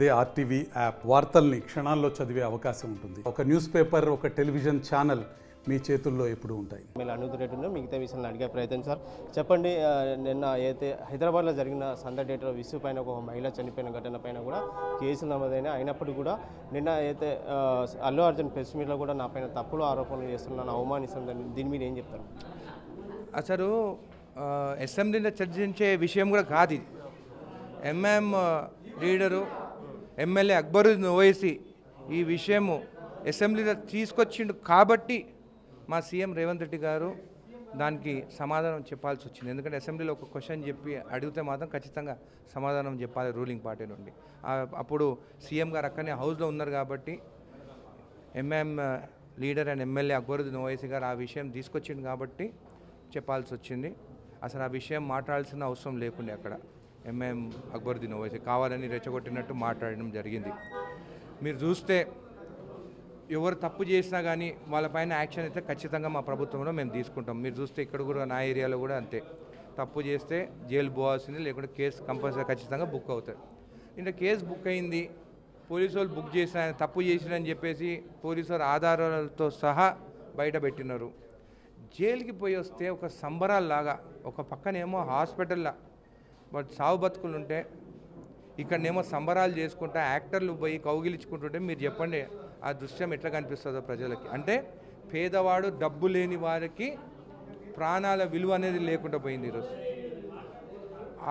అదే RTV app వార్తల్ని క్షణాల్లో చదివే అవకాశం ఉంటుంది. ఒక న్యూస్ పేపర్, ఒక టెలివిజన్ ఛానల్ మీ చేతుల్లో ఎప్పుడూ ఉంటాయి. మీరు అనుకునేట్టున్నా మిగతా విషయాలను అడిగే ప్రయత్నం సార్. చెప్పండి, నిన్న అయితే హైదరాబాద్లో జరిగిన సందడేటలో విసు పైన ఒక మహిళ చనిపోయిన ఘటన పైన కూడా కేసులు నమోదైనా అయినప్పుడు కూడా నిన్న అయితే అల్లు అర్జున్ ప్రెస్ మీట్లో కూడా నా పైన తప్పులు ఆరోపణలు చేస్తున్నాను, అవమానిస్తున్నాను, దీని మీద ఏం చెప్తారు? అసలు అసెంబ్లీలో చర్చించే విషయం కూడా కాదు ఇది. MM leader MLA Akbaruddin Owaisi ఈ విషయము అసెంబ్లీలో తీసుకొచ్చిండు కాబట్టి మా సీఎం రేవంత్ రెడ్డి గారు దానికి సమాధానం చెప్పాల్సి వచ్చింది. ఎందుకంటే అసెంబ్లీలో ఒక క్వశ్చన్ చెప్పి అడిగితే మాత్రం ఖచ్చితంగా సమాధానం చెప్పాలి రూలింగ్ పార్టీ నుండి. అప్పుడు సీఎం గారు అక్కడనే హౌస్లో ఉన్నారు కాబట్టి MM leader and MLA Akbaruddin Owaisi గారు ఆ విషయం తీసుకొచ్చిండు కాబట్టి చెప్పాల్సి వచ్చింది. అసలు ఆ విషయం మాట్లాడాల్సిన అవసరం లేకుండే. అక్కడ ఎంఎం అక్బరుద్దీన్ ఓవైసీ కావాలని రెచ్చగొట్టినట్టు మాట్లాడడం జరిగింది. మీరు చూస్తే ఎవరు తప్పు చేసినా కానీ వాళ్ళపైన యాక్షన్ అయితే ఖచ్చితంగా మా ప్రభుత్వంలో మేము తీసుకుంటాం. మీరు చూస్తే ఇక్కడ కూడా నా ఏరియాలో కూడా అంతే. తప్పు చేస్తే జైలు పోవాల్సింది, లేకుంటే కేసు కంపల్సరీ ఖచ్చితంగా బుక్ అవుతుంది. ఇంకా కేసు బుక్ అయింది, పోలీసు వాళ్ళు బుక్ చేసిన తప్పు చేసిరని చెప్పేసి పోలీసు వారు ఆధారాలతో సహా బయట పెట్టినారు. జైలుకి పోయి వస్తే ఒక సంబరాల్లాగా, ఒక పక్కనేమో హాస్పిటల్లో బట్ సావు బతుకులు ఉంటే ఇక్కడనేమో సంబరాలు చేసుకుంటా యాక్టర్లు పోయి కౌగిలించుకుంటుంటే మీరు చెప్పండి ఆ దృశ్యం ఎట్లా కనిపిస్తుందో ప్రజలకి. అంటే పేదవాడు డబ్బు లేని వారికి ప్రాణాల విలువ అనేది లేకుండా పోయింది ఈరోజు.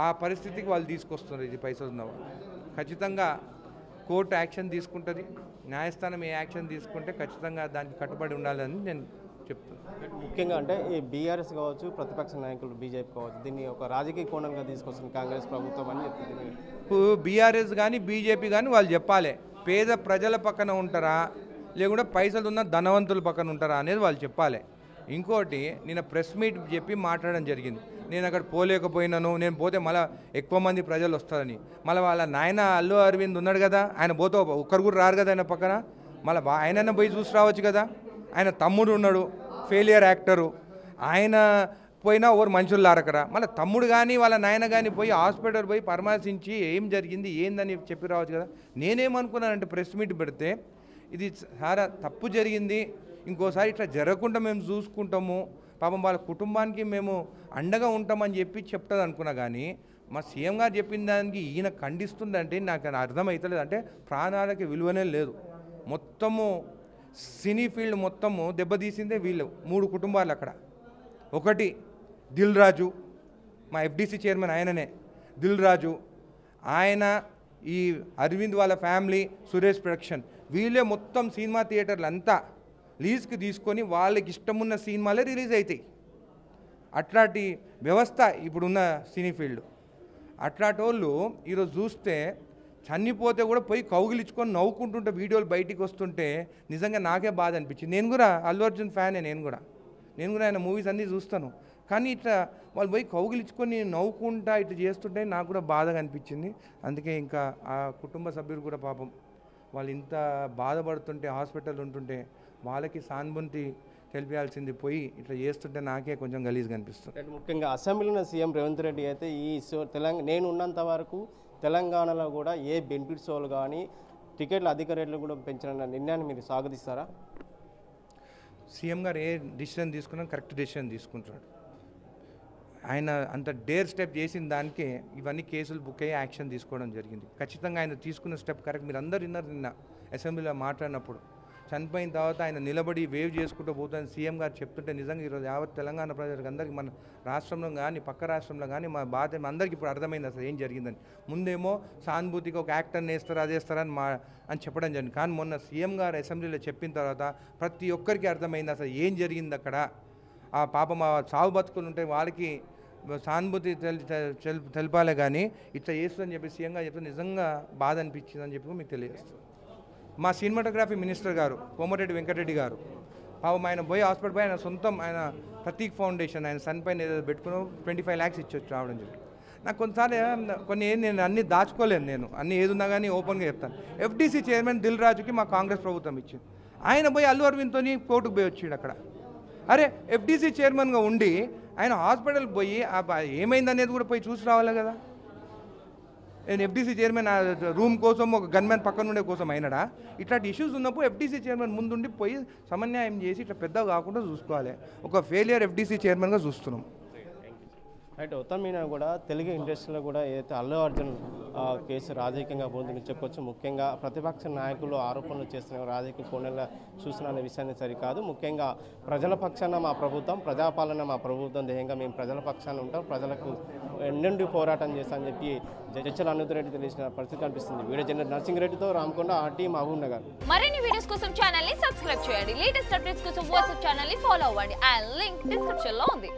ఆ పరిస్థితికి వాళ్ళు తీసుకొస్తున్నారు. ఇది పైసలు ఉన్నవాళ్ళు ఖచ్చితంగా కోర్టు యాక్షన్ తీసుకుంటుంది. న్యాయస్థానం ఏ యాక్షన్ తీసుకుంటే ఖచ్చితంగా దానికి కట్టుబడి ఉండాలని నేను చెప్తున్నాను. ముఖ్యంగా అంటే ఈ బీఆర్ఎస్ కావచ్చు, ప్రతిపక్ష నాయకులు బీజేపీ కావచ్చు, దీన్ని ఒక రాజకీయ కోణంగా తీసుకొస్తుంది కాంగ్రెస్ ప్రభుత్వం అని చెప్తుంది. బీఆర్ఎస్ కానీ బీజేపీ కానీ వాళ్ళు చెప్పాలి, పేద ప్రజల పక్కన ఉంటారా లేకుంటే పైసలు ఉన్న ధనవంతుల పక్కన ఉంటారా అనేది వాళ్ళు చెప్పాలి. ఇంకోటి, నేను ప్రెస్ మీట్ చెప్పి మాట్లాడడం జరిగింది. నేను అక్కడ పోలేకపోయినాను, నేను పోతే మళ్ళీ ఎక్కువ మంది ప్రజలు వస్తారని. మళ్ళీ వాళ్ళ నాయన అల్లు అరవింద్ ఉన్నాడు కదా, ఆయన పోతే ఒక్కరు కూడా రారు కదా ఆయన పక్కన. మళ్ళీ ఆయనైనా పోయి చూసి రావచ్చు కదా. ఆయన తమ్ముడు ఉన్నాడు, ఫెయిలియర్ యాక్టరు, ఆయన పోయినా ఎవరు మనుషులు లారకరా. మళ్ళీ తమ్ముడు కానీ వాళ్ళ నాయన కానీ పోయి హాస్పిటల్ పోయి పరామర్శించి ఏం జరిగింది ఏందని చెప్పి రావచ్చు కదా. నేనేమనుకున్నానంటే ప్రెస్ మీట్ పెడితే ఇది చాలా తప్పు జరిగింది, ఇంకోసారి ఇట్లా జరగకుండా మేము చూసుకుంటాము, పాపం వాళ్ళ కుటుంబానికి మేము అండగా ఉంటామని చెప్పి చెప్తుంది అనుకున్నా. కానీ మా సీఎం గారు చెప్పిన దానికి ఈయన ఖండిస్తుందంటే నాకు అర్థమవుతలేదు. అంటే ప్రాణాలకి విలువనే లేదు. మొత్తము సినీ ఫీల్డ్ మొత్తము దెబ్బతీసిందే వీళ్ళు 3 కుటుంబాలు అక్కడ. ఒకటి దిల్ రాజు, మా ఎఫ్డీసీ చైర్మన్ ఆయననే దిల్ రాజు, ఆయన ఈ అరవింద్ వాళ్ళ ఫ్యామిలీ, సురేష్ ప్రొడక్షన్, వీళ్ళే మొత్తం సినిమా థియేటర్లు అంతా లీజ్కి తీసుకొని వాళ్ళకి ఇష్టమున్న సినిమాలే రిలీజ్ అవుతాయి. అట్లాంటి వ్యవస్థ ఇప్పుడున్న సినీ ఫీల్డ్. అట్లాంటి వాళ్ళు ఈరోజు చూస్తే చనిపోతే కూడా పోయి కౌగిలించుకొని నవ్వుకుంటుంటే వీడియోలు బయటికి వస్తుంటే నిజంగా నాకే బాధ అనిపించింది. నేను కూడా అల్లు అర్జున్ ఫ్యానే, నేను కూడా ఆయన మూవీస్ అన్నీ చూస్తాను. కానీ ఇట్లా వాళ్ళు పోయి కౌగిలించుకొని నవ్వుకుంటా ఇట్లా చేస్తుంటే నాకు కూడా బాధగా అనిపించింది. అందుకే ఇంకా ఆ కుటుంబ సభ్యులు కూడా పాపం వాళ్ళు ఇంత బాధపడుతుంటే హాస్పిటల్ ఉంటుంటే వాళ్ళకి సానుభూతి తెలిపాల్సింది పోయి ఇట్లా చేస్తుంటే నాకే కొంచెం గలీజ్గా అనిపిస్తుంది. ముఖ్యంగా అసెంబ్లీలో సీఎం రేవంత్ రెడ్డి అయితే ఈ తెలంగాణ నేను వరకు తెలంగాణలో కూడా ఏ బెనిఫిట్స్ వాళ్ళు కానీ టికెట్ల అధిక రేట్లు కూడా పెంచిన నిర్ణయాన్ని మీరు స్వాగతిస్తారా? సీఎం గారు ఏ డిసిషన్ తీసుకున్నా కరెక్ట్ డిసిషన్ తీసుకుంటున్నాడు. ఆయన అంత డేర్ స్టెప్ చేసిన దానికే ఇవన్నీ కేసులు బుక్ అయ్యి యాక్షన్ తీసుకోవడం జరిగింది. ఖచ్చితంగా ఆయన తీసుకున్న స్టెప్ కరెక్ట్. మీరు అందరు విన్నారు నిన్న అసెంబ్లీలో మాట్లాడినప్పుడు. చనిపోయిన తర్వాత ఆయన నిలబడి వేవ్ చేసుకుంటూ పోతుందని సీఎం గారు చెప్తుంటే నిజంగా ఈరోజు యావత్ తెలంగాణ ప్రజలకు అందరికీ మన రాష్ట్రంలో కానీ పక్క రాష్ట్రంలో కానీ మా బాధ అందరికీ ఇప్పుడు అర్థమైంది అసలు ఏం జరిగిందని. ముందేమో సానుభూతికి ఒక యాక్టర్ని వేస్తారా అదేస్తారా అని చెప్పడం జరిగింది. కానీ మొన్న సీఎం గారు అసెంబ్లీలో చెప్పిన తర్వాత ప్రతి ఒక్కరికి అర్థమైంది అసలు ఏం జరిగింది అక్కడ. ఆ పాపం ఆ సాగు బతుకులు ఉంటే వాళ్ళకి సానుభూతి తెలిపాలే కానీ ఇట్లా చేస్తుందని చెప్పి సీఎం గారు చెప్తే నిజంగా బాధ అనిపించిందని చెప్పి మీకు తెలియజేస్తుంది. మా సినిమాటోగ్రఫీ మినిస్టర్ గారు కోమటిరెడ్డి వెంకటరెడ్డి గారు పాపం ఆయన పోయి హాస్పిటల్ పై ఆయన సొంతం ఆయన ప్రతీక్ ఫౌండేషన్ ఆయన సన్ పైన ఏదో పెట్టుకుని 25 lakhs ఇచ్చొచ్చు రావడం జరిగింది. నాకు కొన్నిసార్లు నేను అన్నీ దాచుకోలేను, నేను అన్నీ ఏదున్నా కానీ ఓపెన్గా చెప్తాను. ఎఫ్డీసీ చైర్మన్ దిల్ రాజుకి మా కాంగ్రెస్ ప్రభుత్వం ఇచ్చింది. ఆయన పోయి అల్లు అరవింద్తో కోర్టుకు పోయి వచ్చాడు అక్కడ. అరే ఎఫ్డీసీ చైర్మన్గా ఉండి ఆయన హాస్పిటల్కి పోయి ఏమైందనేది కూడా పోయి చూసి రావాలి కదా. నేను ఎఫ్డీసీ చైర్మన్ రూమ్ కోసం ఒక గన్మ్యాన్ పక్కన ఉండే కోసం అయినాడా? ఇట్లాంటి ఇష్యూస్ ఉన్నప్పుడు ఎఫ్డీసీ చైర్మన్ ముందుండి పోయి సమన్యాయం చేసి ఇట్లా పెద్దగా కాకుండా చూసుకోవాలి. ఒక ఫెయిలియర్ ఎఫ్డీసీ చైర్మన్గా చూస్తున్నాం. రైట్. మొత్తం మీద కూడా తెలుగు ఇండస్ట్రీలో కూడా ఏదైతే అల్లు అర్జున్ కేసు రాజకీయంగా పోతుందని చెప్పొచ్చు. ముఖ్యంగా ప్రతిపక్ష నాయకులు ఆరోపణలు చేస్తున్న రాజకీయ కోణంగా చూస్తున్న విషయాన్ని సరికాదు. ముఖ్యంగా ప్రజల పక్షాన మా ప్రభుత్వం, ప్రజాపాలన మా ప్రభుత్వం ధ్యేయంగా మేము ప్రజల పక్షాన ఉంటాం, ప్రజలకు ఎన్నెండు పోరాటం చేస్తామని చెప్పి జడ్చల అనంతరెడ్డి తెలిసిన పరిస్థితి కనిపిస్తుంది. వీడియో జర్నలిస్ట్ నర్సింగ్-రెడ్డితో రామకొండ, ఆర్టీ, మహబూబ్ నగర్. మరిన్ని వీడియోస్ కోసం ఛానల్ ని సబ్స్క్రైబ్ చేయండి. లేటెస్ట్ అప్డేట్స్ కోసం వాట్సాప్ ఛానల్ ని ఫాలో అవ్వండి. ఆ లింక్ డిస్క్రిప్షన్ లో ఉంది.